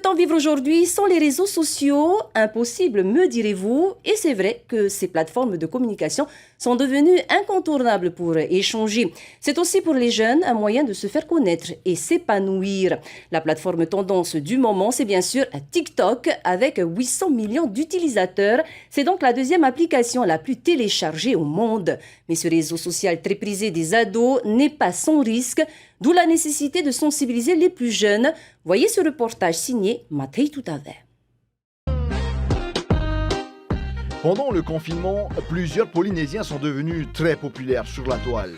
peut-on vivre aujourd'hui sans les réseaux sociaux? Impossible, me direz-vous. Et c'est vrai que ces plateformes de communication sont devenues incontournables pour échanger. C'est aussi pour les jeunes un moyen de se faire connaître et s'épanouir. La plateforme tendance du moment, c'est bien sûr TikTok avec 800 millions d'utilisateurs. C'est donc la deuxième application la plus téléchargée au monde. Mais ce réseau social très prisé des ados n'est pas sans risque, d'où la nécessité de sensibiliser les plus jeunes. Voyez ce reportage signé Matei Toutave. Pendant le confinement, plusieurs Polynésiens sont devenus très populaires sur la toile.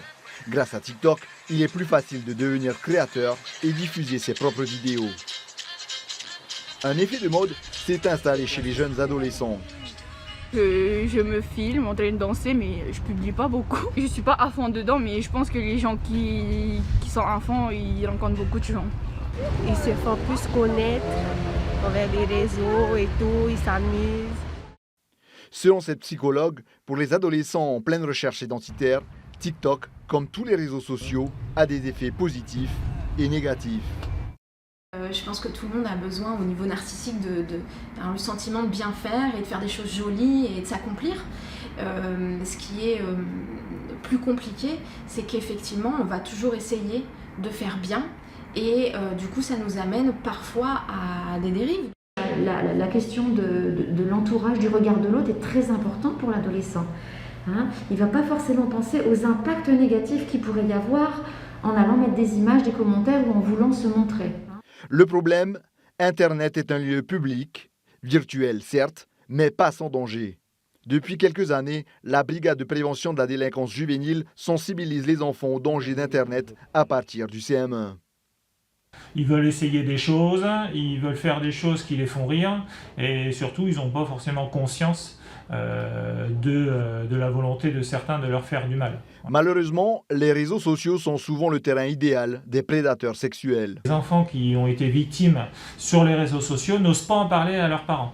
Grâce à TikTok, il est plus facile de devenir créateur et diffuser ses propres vidéos. Un effet de mode s'est installé chez les jeunes adolescents. Je me filme en train de danser, mais je publie pas beaucoup. Je suis pas à fond dedans, mais je pense que les gens qui sont à fond, ils rencontrent beaucoup de gens. Ils se font plus connaître avec les réseaux et tout, ils s'amusent. Selon cette psychologue, pour les adolescents en pleine recherche identitaire, TikTok, comme tous les réseaux sociaux, a des effets positifs et négatifs. Je pense que tout le monde a besoin au niveau narcissique le sentiment de bien faire et de faire des choses jolies et de s'accomplir. Ce qui est plus compliqué, c'est qu'effectivement on va toujours essayer de faire bien et du coup ça nous amène parfois à des dérives. La question de l'entourage, du regard de l'autre est très importante pour l'adolescent. Il ne va pas forcément penser aux impacts négatifs qu'il pourrait y avoir en allant mettre des images, des commentaires ou en voulant se montrer. Le problème, Internet est un lieu public, virtuel certes, mais pas sans danger. Depuis quelques années, la brigade de prévention de la délinquance juvénile sensibilise les enfants au danger d'Internet à partir du CM1. Ils veulent essayer des choses, ils veulent faire des choses qui les font rire et surtout ils n'ont pas forcément conscience de la volonté de certains de leur faire du mal. Malheureusement, les réseaux sociaux sont souvent le terrain idéal des prédateurs sexuels. Les enfants qui ont été victimes sur les réseaux sociaux n'osent pas en parler à leurs parents.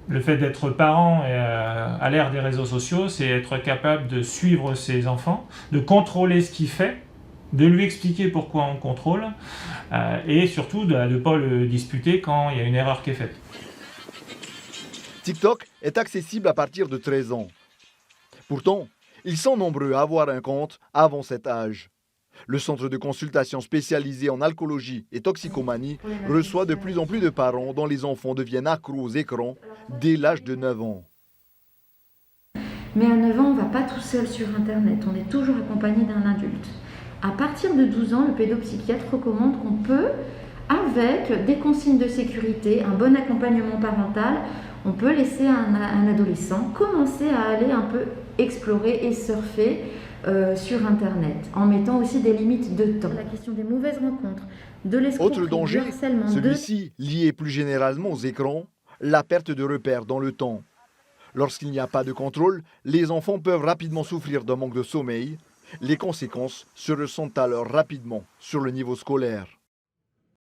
Le fait d'être parent à l'ère des réseaux sociaux, c'est être capable de suivre ses enfants, de contrôler ce qu'il fait, de lui expliquer pourquoi on contrôle et surtout de ne pas le disputer quand il y a une erreur qui est faite. TikTok est accessible à partir de 13 ans. Pourtant, ils sont nombreux à avoir un compte avant cet âge. Le centre de consultation spécialisé en alcoolologie et toxicomanie reçoit de plus en plus de parents dont les enfants deviennent accros aux écrans dès l'âge de 9 ans. Mais à 9 ans, on ne va pas tout seul sur Internet, on est toujours accompagné d'un adulte. À partir de 12 ans, le pédopsychiatre recommande qu'on peut, avec des consignes de sécurité, un bon accompagnement parental, on peut laisser un adolescent commencer à aller un peu explorer et surfer sur Internet, en mettant aussi des limites de temps. La question des mauvaises rencontres, de l'escroquerie, Autre danger, du harcèlement, celui-ci lié plus généralement aux écrans, la perte de repères dans le temps. Lorsqu'il n'y a pas de contrôle, les enfants peuvent rapidement souffrir d'un manque de sommeil. Les conséquences se ressentent alors rapidement sur le niveau scolaire.